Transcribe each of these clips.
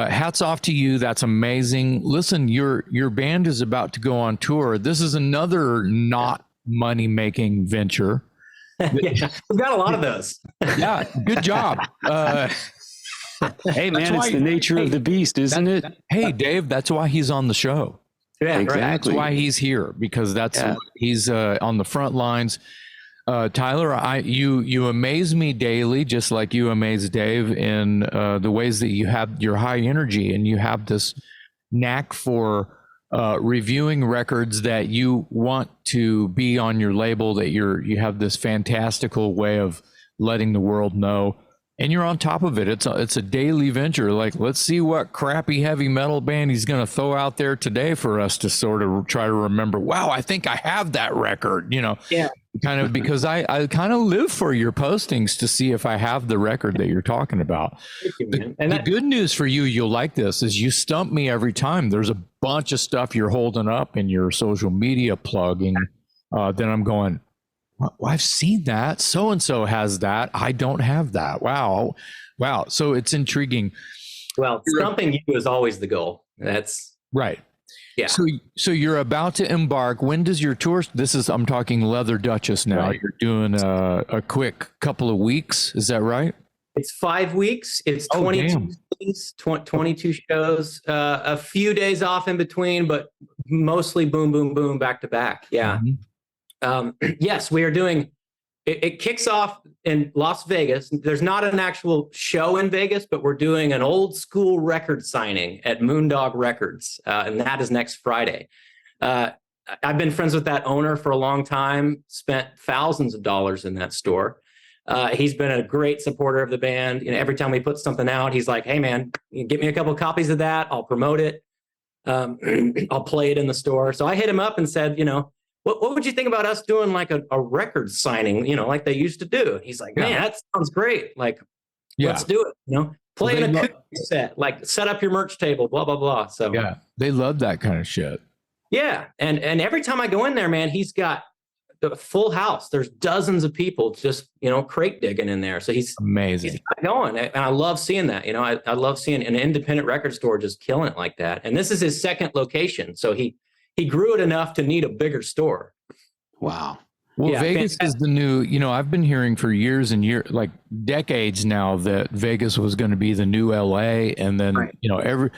Hats off to you. That's amazing. Listen, your band is about to go on tour. This is another not money making venture. Yeah, we've got a lot of those. Yeah, good job. Hey man, it's the nature of the beast, isn't it? Hey Dave, that's why he's on the show. Yeah, exactly. That's why he's here, because he's on the front lines. Tyler, you amaze me daily, just like you amaze Dave, in the ways that you have your high energy, and you have this knack for reviewing records that you want to be on your label, that you have this fantastical way of letting the world know, and you're on top of it. It's a daily venture. Like, let's see what crappy heavy metal band he's going to throw out there today for us to sort of try to remember. Wow, I think I have that record, Yeah. Kind of, because I kind of live for your postings to see if I have the record that you're talking about. The good news for you, you'll like this, is you stump me every time. There's a bunch of stuff you're holding up in your social media plugging. Then I'm going, well, I've seen that. So-and-so has that. I don't have that. Wow. So it's intriguing. Well, stumping you is always the goal. That's right. Yeah. So you're about to embark. When does your tour? I'm talking Leather Duchess now. Right. You're doing a quick couple of weeks. Is that right? It's 5 weeks. It's 22 days, 22 shows, a few days off in between, but mostly boom, boom, boom, back to back. Yeah. Mm-hmm. Yes, we are doing, it kicks off in Las Vegas. There's not an actual show in Vegas, but we're doing an old school record signing at Moondog Records. And that is next Friday. I've been friends with that owner for a long time, spent thousands of dollars in that store. He's been a great supporter of the band. Every time we put something out, he's like, hey man, get me a couple of copies of that. I'll promote it. I'll play it in the store. So I hit him up and said, what would you think about us doing like a record signing, like they used to do? He's like, man, that sounds great. Like, let's do it. Play an acoustic set, like set up your merch table, blah, blah, blah. So yeah, they love that kind of shit. Yeah. And every time I go in there, man, he's got the full house. There's dozens of people just, crate digging in there. So he's amazing. He's going. And I love seeing that. I love seeing an independent record store just killing it like that. And this is his second location. So he grew it enough to need a bigger store. Wow. Well, yeah, Vegas is the new, I've been hearing for years and years, like decades now, that Vegas was going to be the new LA. And then, right.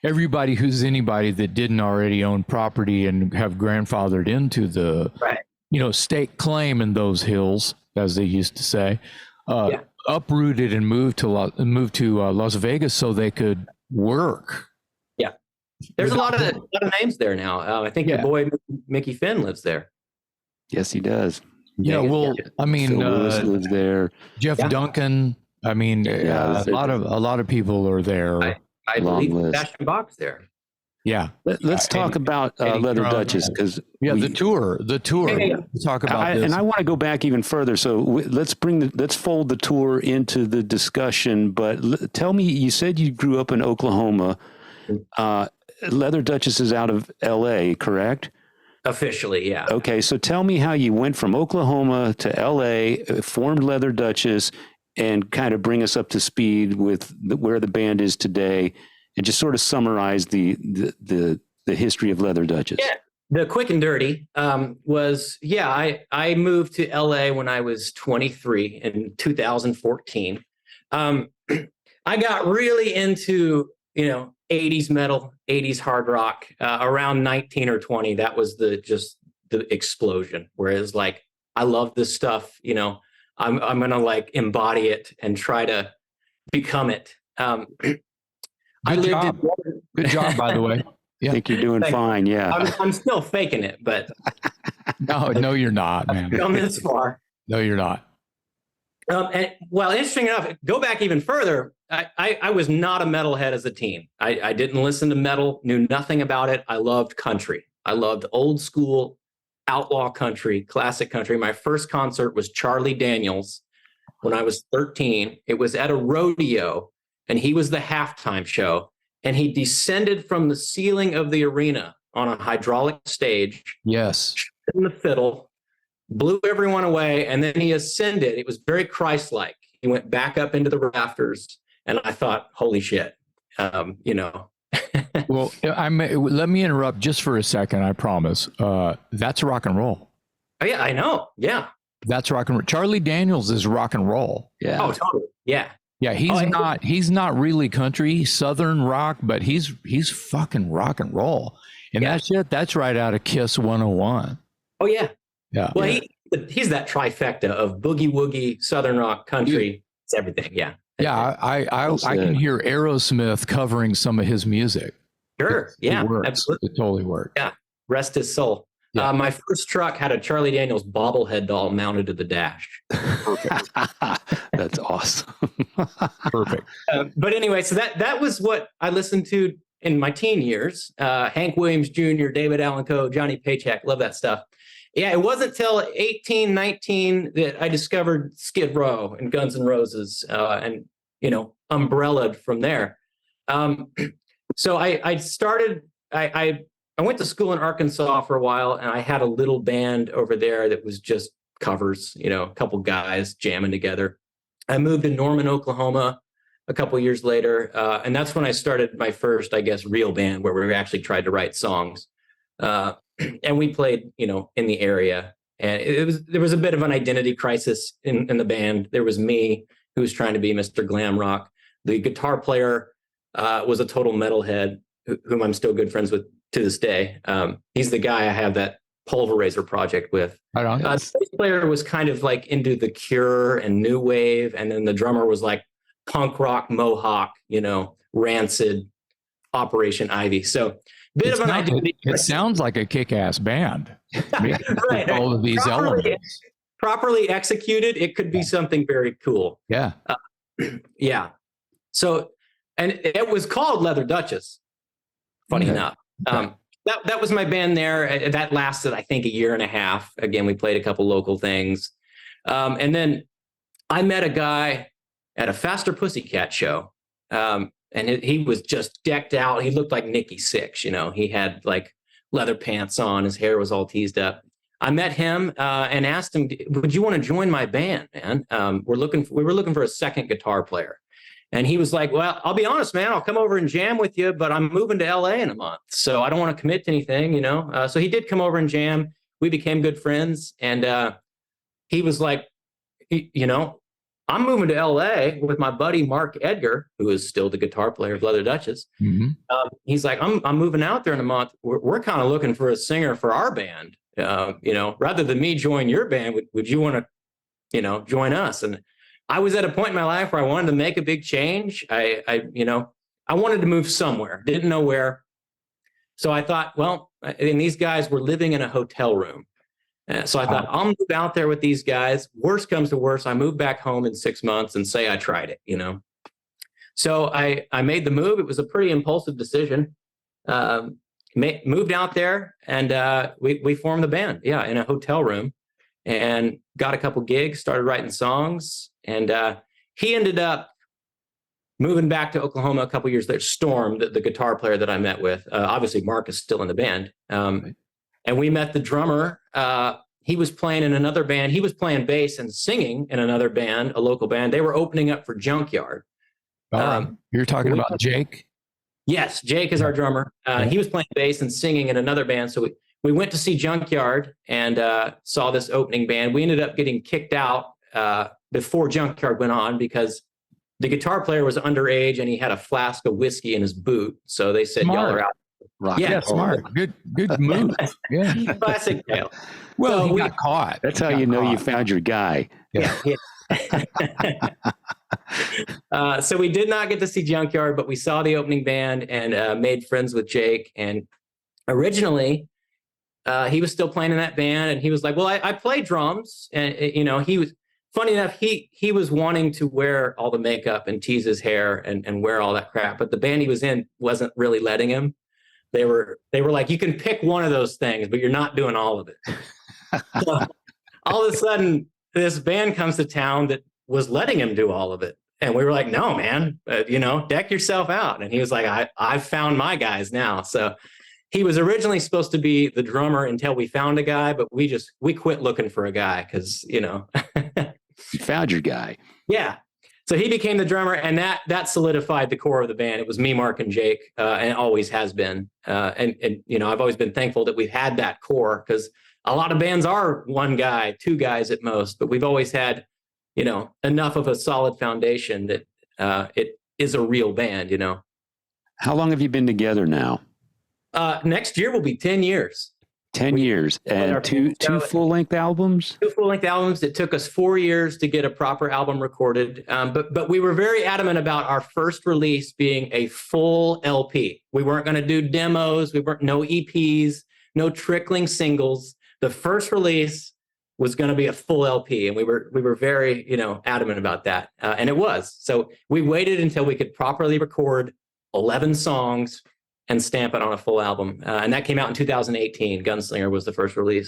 Everybody who's anybody that didn't already own property and have grandfathered into the, right. State claim in those hills, as they used to say, uprooted and moved to Las Vegas so they could work. Yeah. There's a lot of names there now. I think your boy Mickey Finn lives there. Yes, he does. Yeah, well, I mean, lives there. Jeff Duncan. I mean, a lot of people are there. I believe Sebastian Bach's there. Yeah. Let's talk about Leather Duchess, because the tour. Hey, talk about this. And I want to go back even further. So let's fold the tour into the discussion. But tell me, you said you grew up in Oklahoma. Leather Duchess is out of L.A., correct? Officially, yeah. Okay, so tell me how you went from Oklahoma to L.A., formed Leather Duchess, and kind of bring us up to speed with where the band is today, and just sort of summarize the history of Leather Duchess. Yeah, the quick and dirty was, I moved to LA when I was 23 in 2014. I got really into, 80s metal, 80s hard rock around 19 or 20. That was the explosion. Whereas like, I love this stuff, I'm going to like embody it and try to become it. Good job, by the way. Yeah. I think you're doing fine. Yeah. I'm still faking it, but no, you're not, man. I've gone this far. No, you're not. Interesting enough, go back even further. I was not a metalhead as a teen. I didn't listen to metal, knew nothing about it. I loved country. I loved old school outlaw country, classic country. My first concert was Charlie Daniels when I was 13. It was at a rodeo, and he was the halftime show. And he descended from the ceiling of the arena on a hydraulic stage. Yes. In the fiddle, blew everyone away, and then he ascended. It was very Christ-like. He went back up into the rafters, and I thought, holy shit. You know. Well, let me interrupt just for a second. I promise. That's rock and roll. Oh yeah, I know. Yeah, that's rock and roll. Charlie Daniels is rock and roll. Yeah. Oh, totally. Yeah. Yeah, he's not really country, southern rock, but he's fucking rock and roll. And that's right out of Kiss 101. Oh yeah. Yeah. Well, he's that trifecta of boogie woogie, southern rock, country. It's everything. Yeah. Yeah, I can hear Aerosmith covering some of his music. Sure. It works. Absolutely. It totally works. Yeah. Rest his soul. Yeah. My first truck had a Charlie Daniels bobblehead doll mounted to the dash. Perfect. That's awesome. Perfect. But anyway, so that was what I listened to in my teen years. Hank Williams Jr., David Allan Coe, Johnny Paycheck, love that stuff. Yeah, it wasn't till 18, 19 that I discovered Skid Row and Guns N' Roses and, you know, umbrellaed from there. So I started, I went to school in Arkansas for a while, and I had a little band over there that was just covers, you know, a couple guys jamming together. I moved to Norman, Oklahoma a couple years later, and that's when I started my first, I guess, real band where we actually tried to write songs. And we played, you know, in the area, and there was a bit of an identity crisis in the band. There was me, who was trying to be Mr. Glam Rock. The guitar player was a total metalhead, whom I'm still good friends with to this day. He's the guy I have that Pulverizer project with. I don't know. The bass player was kind of like into The Cure and new wave, and then the drummer was like punk rock, Mohawk, you know, Rancid, Operation Ivy. So bit of an identity. It sounds like a kick-ass band. Right. All of these elements. Properly executed, it could be something very cool. Yeah. Yeah. So, and it was called Leather Duchess, funny enough. That was my band there. That lasted, I think, a year and a half. Again, we played a couple local things. And then I met a guy at a Faster Pussycat show. And he was just decked out. He looked like Nikki Sixx, you know. He had like leather pants on. His hair was all teased up. I met him and asked him, "Would you want to join my band, man? We were looking for a second guitar player." And he was like, "Well, I'll be honest, man. I'll come over and jam with you, but I'm moving to LA in a month, so I don't want to commit to anything, you know." So he did come over and jam. We became good friends, and he was like, "You know, I'm moving to LA with my buddy Mark Edgar, who is still the guitar player of Leather Duchess." Mm-hmm. He's like, I'm moving out there in a month. We're kind of looking for a singer for our band. You know, rather than me join your band, would you want to, you know, join us?" And I was at a point in my life where I wanted to make a big change. I wanted to move somewhere, didn't know where. So I thought, well, and these guys were living in a hotel room. So I thought, I'll move out there with these guys. Worst comes to worst, I move back home in 6 months and say I tried it, you know. So I made the move. It was a pretty impulsive decision. Moved out there, and we formed the band, in a hotel room, and got a couple gigs, started writing songs. And he ended up moving back to Oklahoma a couple years later. Storm, the guitar player that I met with, obviously Mark is still in the band. And we met the drummer. He was playing in another band. He was playing bass and singing in another band, a local band. They were opening up for Junkyard. You're talking about Jake? Yes, Jake is our drummer. He was playing bass and singing in another band. So we went to see Junkyard and saw this opening band. We ended up getting kicked out before Junkyard went on because the guitar player was underage and he had a flask of whiskey in his boot. So they said, "Y'all are out." Rock yeah, smart. Good move. Yeah. Classic tale. Well, so he got caught. That's how you know you found your guy. Yeah. So we did not get to see Junkyard, but we saw the opening band and made friends with Jake. And originally, he was still playing in that band, and he was like, "Well, I play drums," and you know, he was funny enough. He was wanting to wear all the makeup and tease his hair and wear all that crap, but the band he was in wasn't really letting him. They were like, "You can pick one of those things, but you're not doing all of it." So, all of a sudden, this band comes to town that was letting him do all of it. And we were like, "No, man, you know, deck yourself out." And he was like, I've found my guys now. So he was originally supposed to be the drummer until we found a guy, but we quit looking for a guy because, you know. You found your guy. Yeah. So he became the drummer, and that solidified the core of the band. It was me, Mark, and Jake, and it always has been. And I've always been thankful that we've had that core, because a lot of bands are one guy, two guys at most, but we've always had, enough of a solid foundation that it is a real band. How long have you been together now? Next year will be 10 years. 10 years and two full-length albums? 2 full-length albums. It took us 4 years to get a proper album recorded. But we were very adamant about our first release being a full LP. We weren't going to do demos. No EPs, no trickling singles. The first release was going to be a full LP. And we were very, adamant about that. And it was. So we waited until we could properly record 11 songs and stamp it on a full album. And that came out in 2018. Gunslinger was the first release.